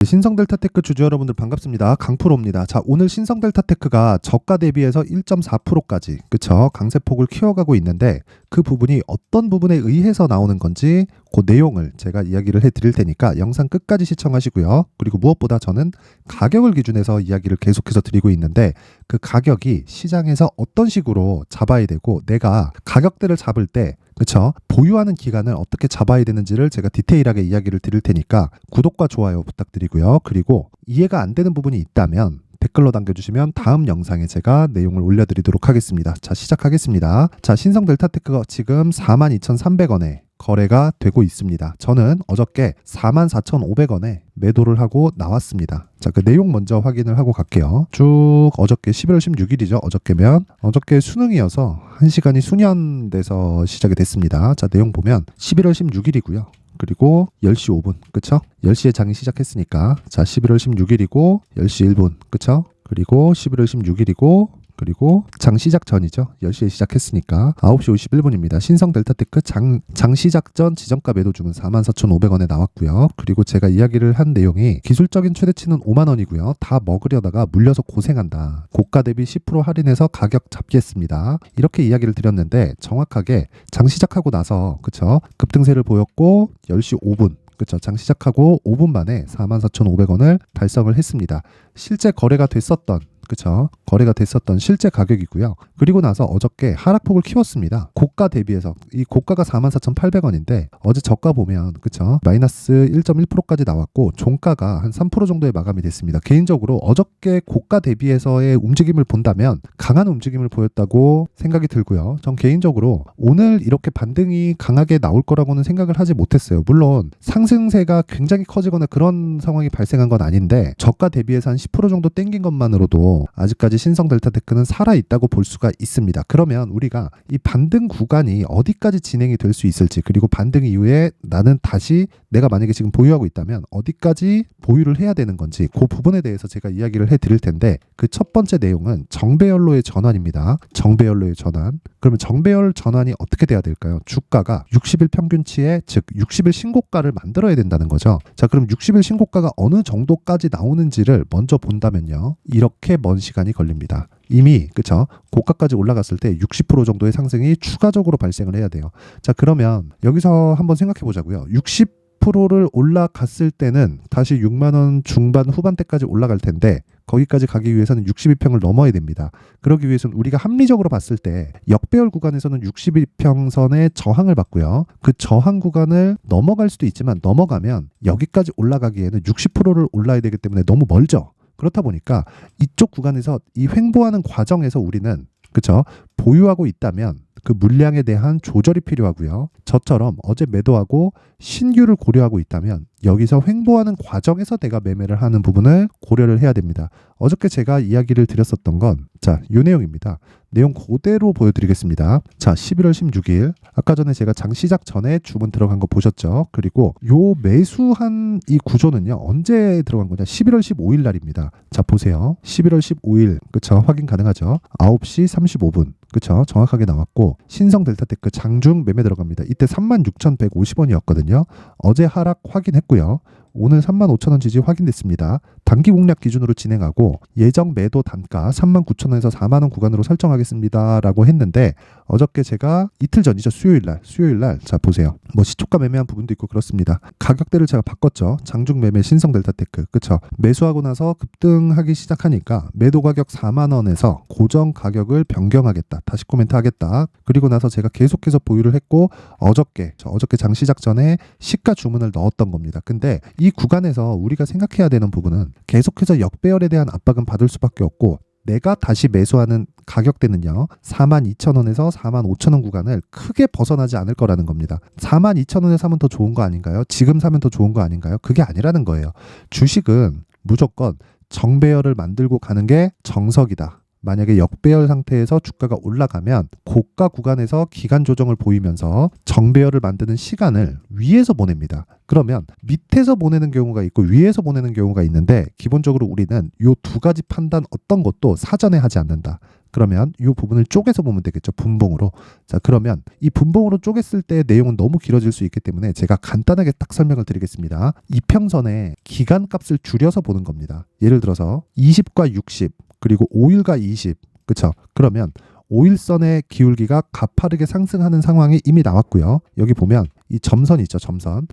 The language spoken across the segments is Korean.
신성델타테크 주주 여러분들 반갑습니다. 강프로입니다. 자, 오늘 신성델타테크가 저가 대비해서 1.4%까지 그쵸? 강세폭을 키워가고 있는데 그 부분이 어떤 부분에 의해서 나오는 건지 그 내용을 제가 이야기를 해드릴 테니까 영상 끝까지 시청하시고요. 그리고 무엇보다 저는 가격을 기준해서 이야기를 계속해서 드리고 있는데 그 가격이 시장에서 어떤 식으로 잡아야 되고 내가 가격대를 잡을 때 그쵸? 보유하는 기간을 어떻게 잡아야 되는지를 제가 디테일하게 이야기를 드릴 테니까 구독과 좋아요 부탁드리고요. 그리고 이해가 안 되는 부분이 있다면 댓글로 남겨주시면 다음 영상에 제가 내용을 올려드리도록 하겠습니다. 자, 시작하겠습니다. 자, 신성델타테크가 지금 42,300원에 거래가 되고 있습니다. 저는 어저께 44,500원에 매도를 하고 나왔습니다. 자, 그 내용 먼저 확인을 하고 갈게요. 쭉 어저께 11월 16일이죠. 어저께면 어저께 수능이어서 1시간이 수년돼서 시작이 됐습니다. 자, 내용 보면 11월 16일이고요. 그리고 10시 5분, 그쵸? 10시에 장이 시작했으니까 자, 11월 16일이고 10시 1분, 그쵸? 그리고 11월 16일이고 그리고 장 시작 전이죠. 10시에 시작했으니까 9시 51분입니다. 신성델타테크 장 시작 전 지정가 매도 주문 44,500원에 나왔고요. 그리고 제가 이야기를 한 내용이 기술적인 최대치는 5만원이고요. 다 먹으려다가 물려서 고생한다. 고가 대비 10% 할인해서 가격 잡겠습니다. 이렇게 이야기를 드렸는데 정확하게 장 시작하고 나서 그쵸? 급등세를 보였고 10시 5분 그쵸? 장 시작하고 5분 만에 44,500원을 달성을 했습니다. 실제 거래가 됐었던 그쵸? 거래가 됐었던 실제 가격이고요. 그리고 나서 어저께 하락폭을 키웠습니다. 고가 대비해서 이 고가가 44,800원인데 어제 저가 보면 그쵸? 마이너스 1.1%까지 나왔고 종가가 한 3% 정도의 마감이 됐습니다. 개인적으로 어저께 고가 대비해서의 움직임을 본다면 강한 움직임을 보였다고 생각이 들고요. 전 개인적으로 오늘 이렇게 반등이 강하게 나올 거라고는 생각을 하지 못했어요. 물론 상승세가 굉장히 커지거나 그런 상황이 발생한 건 아닌데 저가 대비해서 한 10% 정도 땡긴 것만으로도 아직까지 신성델타테크는 살아있다고 볼 수가 있습니다. 그러면 우리가 이 반등 구간이 어디까지 진행이 될 수 있을지 그리고 반등 이후에 나는 다시 내가 만약에 지금 보유하고 있다면 어디까지 보유를 해야 되는 건지 그 부분에 대해서 제가 이야기를 해드릴 텐데 그 첫 번째 내용은 정배열로의 전환입니다. 정배열로의 전환. 그러면 정배열 전환이 어떻게 돼야 될까요? 주가가 60일 평균치에 즉 60일 신고가를 만들어야 된다는 거죠. 자, 그럼 60일 신고가가 어느 정도까지 나오는지를 먼저 본다면요. 이렇게 먼 시간이 걸립니다. 이미 그쵸? 고가까지 올라갔을 때 60% 정도의 상승이 추가적으로 발생을 해야 돼요. 자, 그러면 여기서 한번 생각해 보자고요. 60%를 올라갔을 때는 다시 6만원 중반 후반대까지 올라갈 텐데 거기까지 가기 위해서는 62평을 넘어야 됩니다. 그러기 위해서는 우리가 합리적으로 봤을 때 역배열 구간에서는 62평선의 저항을 받고요. 그 저항 구간을 넘어갈 수도 있지만 넘어가면 여기까지 올라가기에는 60%를 올라야 되기 때문에 너무 멀죠. 그렇다 보니까 이쪽 구간에서 이 횡보하는 과정에서 우리는 그쵸? 보유하고 있다면 그 물량에 대한 조절이 필요하고요. 저처럼 어제 매도하고 신규를 고려하고 있다면 여기서 횡보하는 과정에서 내가 매매를 하는 부분을 고려를 해야 됩니다. 어저께 제가 이야기를 드렸었던 건 자, 이 내용입니다. 내용 그대로 보여드리겠습니다. 자, 11월 16일 아까 전에 제가 장 시작 전에 주문 들어간 거 보셨죠? 그리고 요 매수한 이 구조는요. 언제 들어간 거냐? 11월 15일 날입니다. 자, 보세요. 11월 15일 그쵸? 확인 가능하죠? 9시 35분 그쵸? 정확하게 나왔고 신성델타테크 장중 매매 들어갑니다. 이때 36,150원이었거든요. 어제 하락 확인했고요. 오늘 35,000원 지지 확인됐습니다. 단기 공략 기준으로 진행하고 예정 매도 단가 39,000원에서 4만원 구간으로 설정하겠습니다 라고 했는데 어저께 제가 이틀 전이죠. 수요일날 자 보세요. 뭐 시초가 매매한 부분도 있고 그렇습니다. 가격대를 제가 바꿨죠. 장중 매매 신성델타테크 그쵸? 매수하고 나서 급등하기 시작하니까 매도 가격 4만원에서 고정 가격을 변경하겠다. 다시 코멘트 하겠다. 그리고 나서 제가 계속해서 보유를 했고 어저께 장 시작 전에 시가 주문을 넣었던 겁니다. 근데 이 구간에서 우리가 생각해야 되는 부분은 계속해서 역배열에 대한 압박은 받을 수밖에 없고 내가 다시 매수하는 가격대는요 42,000원에서 45,000원 구간을 크게 벗어나지 않을 거라는 겁니다. 42,000원에 사면 더 좋은 거 아닌가요? 지금 사면 더 좋은 거 아닌가요? 그게 아니라는 거예요. 주식은 무조건 정배열을 만들고 가는 게 정석이다. 만약에 역배열 상태에서 주가가 올라가면 고가 구간에서 기간 조정을 보이면서 정배열을 만드는 시간을 위에서 보냅니다. 그러면 밑에서 보내는 경우가 있고 위에서 보내는 경우가 있는데 기본적으로 우리는 이 두 가지 판단 어떤 것도 사전에 하지 않는다. 그러면 이 부분을 쪼개서 보면 되겠죠. 분봉으로. 자, 그러면 이 분봉으로 쪼갰을 때 내용은 너무 길어질 수 있기 때문에 제가 간단하게 딱 설명을 드리겠습니다. 이평선의 기간값을 줄여서 보는 겁니다. 예를 들어서 20과 60 그리고 5일과 20 그쵸? 그러면 5일선의 기울기가 가파르게 상승하는 상황이 이미 나왔고요. 여기 보면 이 점선 있죠.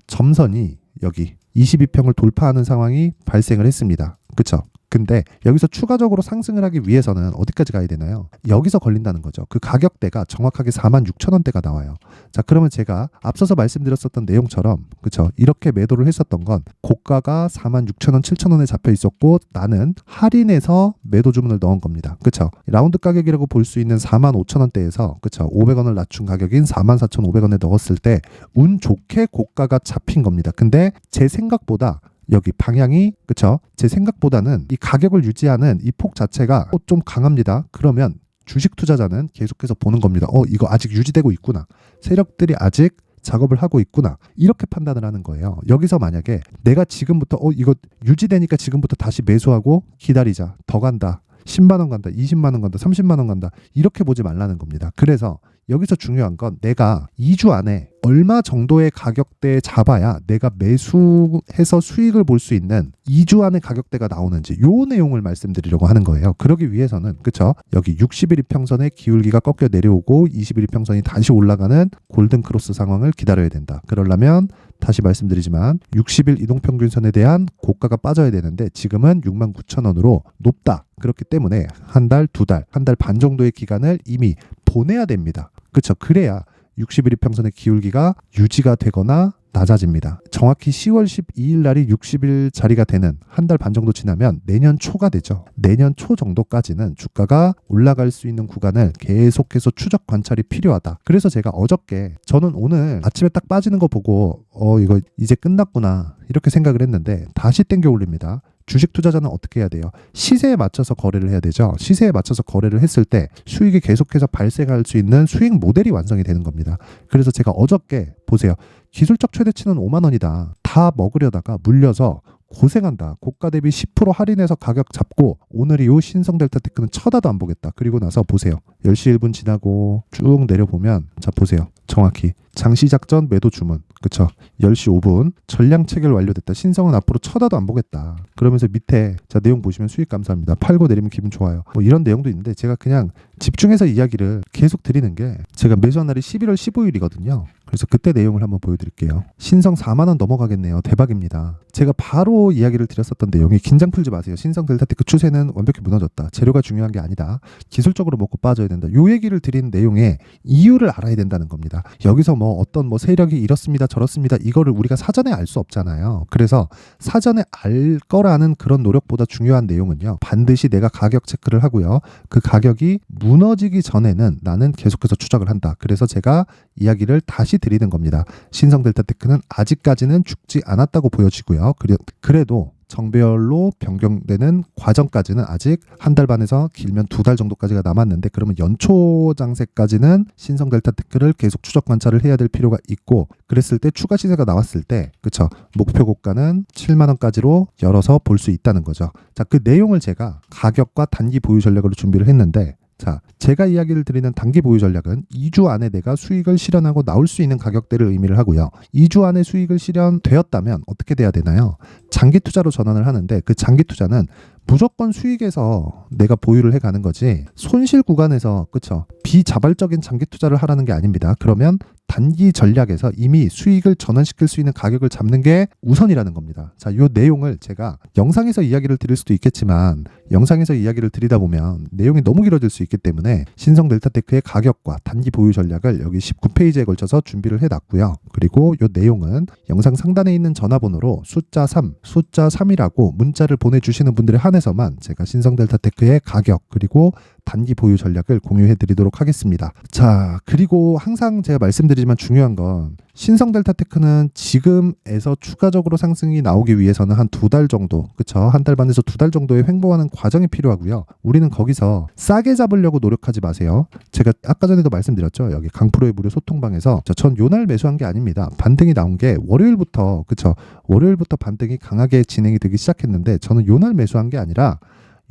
점선이 여기 22평을 돌파하는 상황이 발생을 했습니다. 그쵸? 근데 여기서 추가적으로 상승을 하기 위해서는 어디까지 가야 되나요? 여기서 걸린다는 거죠. 그 가격대가 정확하게 46,000원대가 나와요. 자, 그러면 제가 앞서서 말씀드렸었던 내용처럼 그쵸? 이렇게 매도를 했었던 건 고가가 46,000원, 7,000원에 잡혀 있었고 나는 할인해서 매도 주문을 넣은 겁니다. 그쵸? 라운드 가격이라고 볼 수 있는 45,000원대에서 그쵸? 500원을 낮춘 가격인 44,500원에 넣었을 때 운 좋게 고가가 잡힌 겁니다. 근데 제 생각보다 여기 방향이 그쵸? 제 생각보다는 이 가격을 유지하는 이 폭 자체가 좀 강합니다. 그러면 주식 투자자는 계속해서 보는 겁니다. 이거 아직 유지되고 있구나. 세력들이 아직 작업을 하고 있구나. 이렇게 판단을 하는 거예요. 여기서 만약에 내가 지금부터 이거 유지되니까 지금부터 다시 매수하고 기다리자. 더 간다. 10만 원 간다. 20만 원 간다. 30만 원 간다. 이렇게 보지 말라는 겁니다. 그래서 여기서 중요한 건 내가 2주 안에 얼마 정도의 가격대에 잡아야 내가 매수해서 수익을 볼 수 있는 2주 안에 가격대가 나오는지 요 내용을 말씀드리려고 하는 거예요. 그러기 위해서는 그쵸? 여기 60일 이평선의 기울기가 꺾여 내려오고 20일 이평선이 다시 올라가는 골든 크로스 상황을 기다려야 된다. 그러려면 다시 말씀드리지만 60일 이동평균선에 대한 고가가 빠져야 되는데 지금은 69,000원으로 높다. 그렇기 때문에 한 달, 두 달, 한 달 반 정도의 기간을 이미 보내야 됩니다. 그렇죠. 그래야 60일 이평선의 기울기가 유지가 되거나 낮아집니다. 정확히 10월 12일 날이 60일 자리가 되는 한 달 반 정도 지나면 내년 초가 되죠. 내년 초 정도까지는 주가가 올라갈 수 있는 구간을 계속해서 추적 관찰이 필요하다. 그래서 제가 어저께 저는 오늘 아침에 딱 빠지는 거 보고 이거 이제 끝났구나 이렇게 생각을 했는데 다시 땡겨 올립니다. 주식 투자자는 어떻게 해야 돼요? 시세에 맞춰서 거래를 해야 되죠. 시세에 맞춰서 거래를 했을 때 수익이 계속해서 발생할 수 있는 수익 모델이 완성이 되는 겁니다. 그래서 제가 어저께 보세요. 기술적 최대치는 5만 원이다. 다 먹으려다가 물려서 고생한다. 고가 대비 10% 할인해서 가격 잡고 오늘 이후 신성 델타 테크는 쳐다도 안 보겠다. 그리고 나서 보세요. 10시 1분 지나고 쭉 내려보면 자 보세요. 정확히 장시작 전 매도 주문 그쵸? 10시 5분 전량 체결 완료됐다. 신성은 앞으로 쳐다도 안 보겠다. 그러면서 밑에 자 내용 보시면 수익 감사합니다. 팔고 내리면 기분 좋아요. 뭐 이런 내용도 있는데 제가 그냥 집중해서 이야기를 계속 드리는 게 제가 매수한 날이 11월 15일이거든요. 그래서 그때 내용을 한번 보여드릴게요. 신성 4만 원 넘어가겠네요. 대박입니다. 제가 바로 이야기를 드렸었던 내용이 긴장 풀지 마세요. 신성 델타테크 추세는 완벽히 무너졌다. 재료가 중요한 게 아니다. 기술적으로 먹고 빠져야 된다. 요 얘기를 드린 내용의 이유를 알아야 된다는 겁니다. 여기서 뭐 어떤 뭐 세력이 이렇습니다 저렇습니다 이거를 우리가 사전에 알 수 없잖아요. 그래서 사전에 알 거라는 그런 노력보다 중요한 내용은요. 반드시 내가 가격 체크를 하고요. 그 가격이 무너지기 전에는 나는 계속해서 추적을 한다. 그래서 제가 이야기를 다시 드리는 겁니다. 신성 델타테크는 아직까지는 죽지 않았다고 보여지고요. 그래도 정배열로 변경되는 과정까지는 아직 한 달 반에서 길면 두 달 정도까지가 남았는데 그러면 연초 장세까지는 신성 델타테크를 계속 추적 관찰을 해야 될 필요가 있고 그랬을 때 추가 시세가 나왔을 때 그쵸 목표 고가는 7만 원까지로 열어서 볼 수 있다는 거죠. 자, 그 내용을 제가 가격과 단기 보유 전략으로 준비를 했는데 자, 제가 이야기를 드리는 단기 보유 전략은 2주 안에 내가 수익을 실현하고 나올 수 있는 가격대를 의미를 하고요. 2주 안에 수익을 실현되었다면 어떻게 돼야 되나요? 장기 투자로 전환을 하는데 그 장기 투자는 무조건 수익에서 내가 보유를 해가는 거지 손실 구간에서 그쵸 비자발적인 장기 투자를 하라는 게 아닙니다. 그러면 단기 전략에서 이미 수익을 전환시킬 수 있는 가격을 잡는 게 우선이라는 겁니다. 자, 이 내용을 제가 영상에서 이야기를 드릴 수도 있겠지만 영상에서 이야기를 드리다 보면 내용이 너무 길어질 수 있기 때문에 신성 델타테크의 가격과 단기 보유 전략을 여기 19페이지에 걸쳐서 준비를 해놨고요. 그리고 이 내용은 영상 상단에 있는 전화번호로 숫자 3이라고 문자를 보내주시는 분들에 한해서만 제가 신성 델타테크의 가격 그리고 단기 보유 전략을 공유해 드리도록 하겠습니다. 자, 그리고 항상 제가 말씀드리지만 중요한 건 신성 델타테크는 지금에서 추가적으로 상승이 나오기 위해서는 한 두 달 정도, 그쵸? 한 달 반에서 두 달 정도의 횡보하는 과정이 필요하고요. 우리는 거기서 싸게 잡으려고 노력하지 마세요. 제가 아까 전에도 말씀드렸죠. 여기 강프로의 무료 소통방에서 전 요날 매수한 게 아닙니다. 반등이 나온 게 월요일부터, 그쵸? 월요일부터 반등이 강하게 진행이 되기 시작했는데 저는 요날 매수한 게 아니라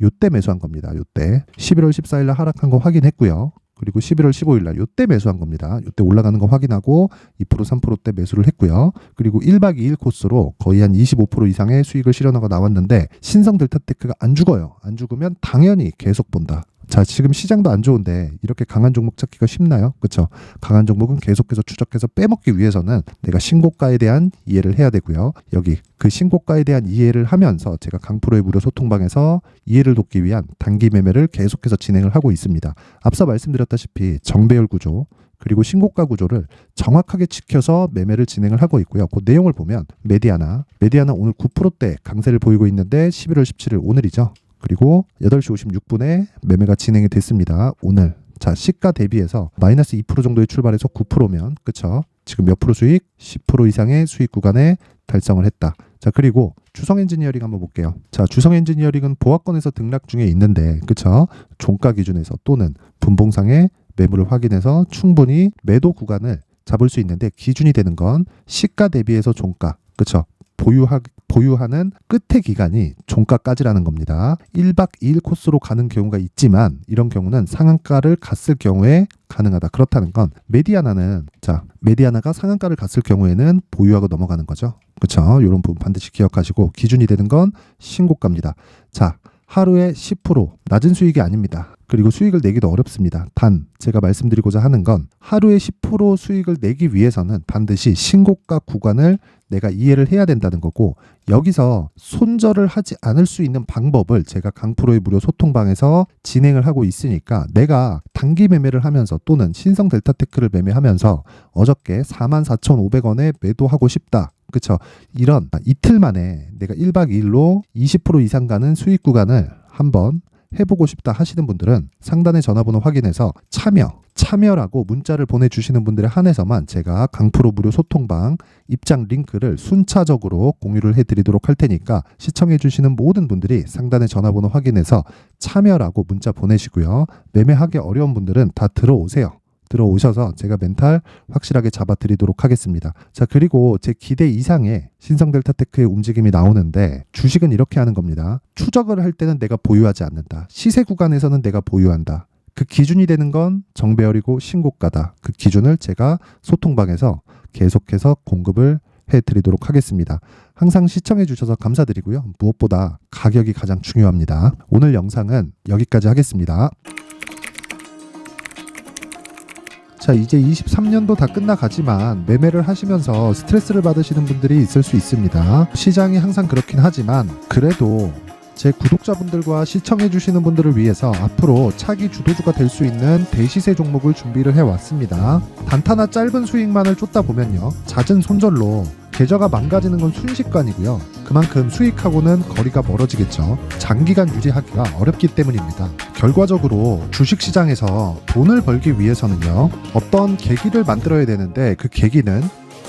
요때 매수한 겁니다. 요때 11월 14일 날 하락한 거 확인했고요. 그리고 11월 15일 날 요때 매수한 겁니다. 요때 올라가는 거 확인하고 2% 3%대 매수를 했고요. 그리고 1박 2일 코스로 거의 한 25% 이상의 수익을 실현하고 나왔는데 신성 델타테크가 안 죽어요. 안 죽으면 당연히 계속 본다. 자, 지금 시장도 안 좋은데 이렇게 강한 종목 찾기가 쉽나요? 그렇죠? 강한 종목은 계속해서 추적해서 빼먹기 위해서는 내가 신고가에 대한 이해를 해야 되고요. 여기 그 신고가에 대한 이해를 하면서 제가 강프로의 무료 소통방에서 이해를 돕기 위한 단기 매매를 계속해서 진행을 하고 있습니다. 앞서 말씀드렸다시피 정배열 구조 그리고 신고가 구조를 정확하게 지켜서 매매를 진행을 하고 있고요. 그 내용을 보면 메디아나 오늘 9%대 강세를 보이고 있는데 11월 17일 오늘이죠. 그리고 8시 56분에 매매가 진행이 됐습니다. 오늘 자 시가 대비해서 마이너스 2% 정도의 출발해서 9%면 그쵸? 지금 몇 프로 수익? 10% 이상의 수익 구간에 달성을 했다. 자 그리고 주성 엔지니어링 한번 볼게요. 자 주성 엔지니어링은 보합권에서 등락 중에 있는데 그쵸? 종가 기준에서 또는 분봉상의 매물을 확인해서 충분히 매도 구간을 잡을 수 있는데 기준이 되는 건 시가 대비해서 종가 그쵸? 보유하는 끝의 기간이 종가까지라는 겁니다. 1박 2일 코스로 가는 경우가 있지만 이런 경우는 상한가를 갔을 경우에 가능하다. 그렇다는 건 메디아나가 상한가를 갔을 경우에는 보유하고 넘어가는 거죠. 그렇죠? 이런 부분 반드시 기억하시고 기준이 되는 건 신고가입니다. 자, 하루에 10% 낮은 수익이 아닙니다. 그리고 수익을 내기도 어렵습니다. 단 제가 말씀드리고자 하는 건 하루에 10% 수익을 내기 위해서는 반드시 신고가 구간을 내가 이해를 해야 된다는 거고 여기서 손절을 하지 않을 수 있는 방법을 제가 강프로의 무료 소통방에서 진행을 하고 있으니까 내가 단기 매매를 하면서 또는 신성 델타테크를 매매하면서 어저께 44,500원에 매도하고 싶다. 그쵸? 이런 이틀 만에 내가 1박 2일로 20% 이상 가는 수익 구간을 한번 해보고 싶다 하시는 분들은 상단의 전화번호 확인해서 참여라고 문자를 보내주시는 분들에 한해서만 제가 강프로 무료 소통방 입장 링크를 순차적으로 공유를 해드리도록 할 테니까 시청해주시는 모든 분들이 상단의 전화번호 확인해서 참여라고 문자 보내시고요. 매매하기 어려운 분들은 다 들어오셔서 제가 멘탈 확실하게 잡아드리도록 하겠습니다. 자 그리고 제 기대 이상의 신성 델타테크의 움직임이 나오는데 주식은 이렇게 하는 겁니다. 추적을 할 때는 내가 보유하지 않는다. 시세 구간에서는 내가 보유한다. 그 기준이 되는 건 정배열이고 신고가다. 그 기준을 제가 소통방에서 계속해서 공급을 해드리도록 하겠습니다. 항상 시청해 주셔서 감사드리고요. 무엇보다 가격이 가장 중요합니다. 오늘 영상은 여기까지 하겠습니다. 자 이제 23년도 다 끝나가지만 매매를 하시면서 스트레스를 받으시는 분들이 있을 수 있습니다. 시장이 항상 그렇긴 하지만 그래도 제 구독자분들과 시청해주시는 분들을 위해서 앞으로 차기 주도주가 될 수 있는 대시세 종목을 준비를 해왔습니다. 단타나 짧은 수익만을 쫓다 보면요 잦은 손절로 계좌가 망가지는 건 순식간이고요. 그만큼 수익하고는 거리가 멀어지겠죠. 장기간 유지하기가 어렵기 때문입니다. 결과적으로 주식시장에서 돈을 벌기 위해서는요 어떤 계기를 만들어야 되는데 그 계기는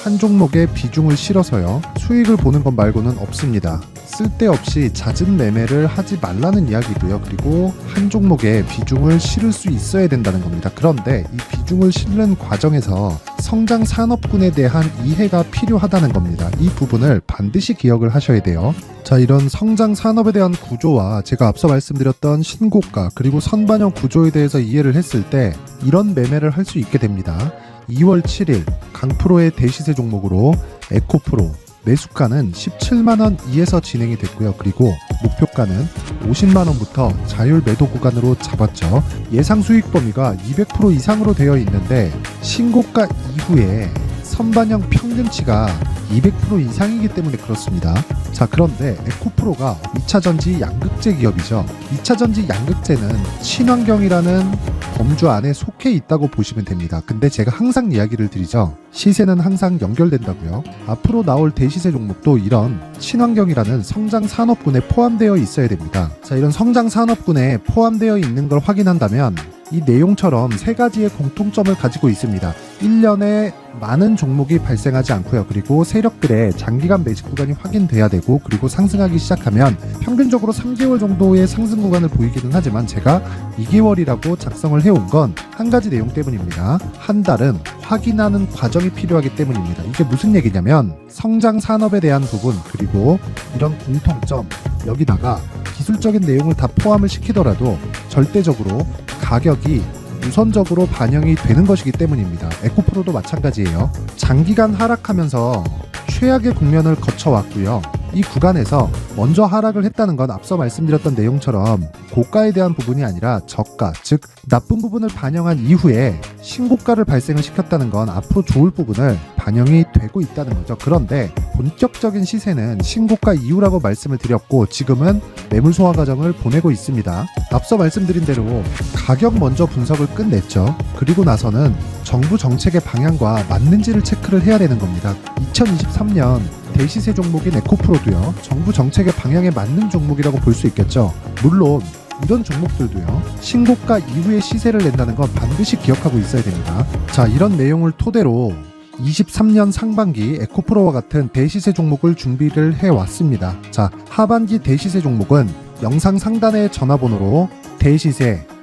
한 종목에 비중을 실어서요 수익을 보는 것 말고는 없습니다. 쓸데없이 잦은 매매를 하지 말라는 이야기고요. 그리고 한 종목에 비중을 실을 수 있어야 된다는 겁니다. 그런데 이 비중을 실는 과정에서 성장 산업군에 대한 이해가 필요하다는 겁니다. 이 부분을 반드시 기억을 하셔야 돼요. 자, 이런 성장 산업에 대한 구조와 제가 앞서 말씀드렸던 신고가 그리고 선반영 구조에 대해서 이해를 했을 때 이런 매매를 할 수 있게 됩니다. 2월 7일 강프로의 대시세 종목으로 에코프로 매수가는 17만원 이에서 진행이 됐고요. 그리고 목표가는 50만원부터 자율 매도 구간으로 잡았죠. 예상 수익 범위가 200% 이상으로 되어 있는데 신고가 이후에 선반영 평균치가 200% 이상이기 때문에 그렇습니다. 자, 그런데 에코프로가 2차전지 양극재 기업이죠. 2차전지 양극재는 친환경이라는 범주 안에 속해 있다고 보시면 됩니다. 근데 제가 항상 이야기를 드리죠. 시세는 항상 연결된다고요. 앞으로 나올 대시세 종목도 이런 친환경이라는 성장 산업군에 포함되어 있어야 됩니다. 자, 이런 성장 산업군에 포함되어 있는 걸 확인한다면 이 내용처럼 세 가지의 공통점을 가지고 있습니다. 1년에 많은 종목이 발생하지 않고요. 그리고 세력들의 장기간 매집 구간이 확인돼야 되고 그리고 상승하기 시작하면 평균적으로 3개월 정도의 상승 구간을 보이기는 하지만 제가 2개월이라고 작성을 해온 건 한 가지 내용 때문입니다. 한 달은 확인하는 과정이 필요하기 때문입니다. 이게 무슨 얘기냐면 성장 산업에 대한 부분 그리고 이런 공통점 여기다가 기술적인 내용을 다 포함을 시키더라도 절대적으로 가격이 우선적으로 반영이 되는 것이기 때문입니다. 에코프로도 마찬가지예요. 장기간 하락하면서 최악의 국면을 거쳐왔고요. 이 구간에서 먼저 하락을 했다는 건 앞서 말씀드렸던 내용처럼 고가에 대한 부분이 아니라 저가, 즉 나쁜 부분을 반영한 이후에 신고가를 발생을 시켰다는 건 앞으로 좋을 부분을 반영이 되고 있다는 거죠. 그런데 본격적인 시세는 신고가 이후라고 말씀을 드렸고 지금은 매물 소화 과정을 보내고 있습니다. 앞서 말씀드린 대로 가격 먼저 분석을 끝냈죠. 그리고 나서는 정부 정책의 방향과 맞는지를 체크를 해야 되는 겁니다. 2023년 대시세 종목인 에코프로도요, 정부 정책의 방향에 맞는 종목이라고 볼 수 있겠죠. 물론 이런 종목들도요, 신고가 이후에 시세를 낸다는 건 반드시 기억하고 있어야 됩니다. 자, 이런 내용을 토대로 23년 상반기 에코프로와 같은 대시세 종목을 준비를 해왔습니다. 자, 하반기 대시세 종목은 영상 상단의 전화번호로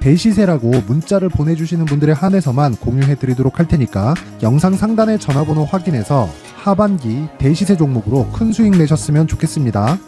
대시세라고 문자를 보내주시는 분들에 한해서만 공유해드리도록 할 테니까 영상 상단의 전화번호 확인해서 하반기 대시세 종목으로 큰 수익 내셨으면 좋겠습니다.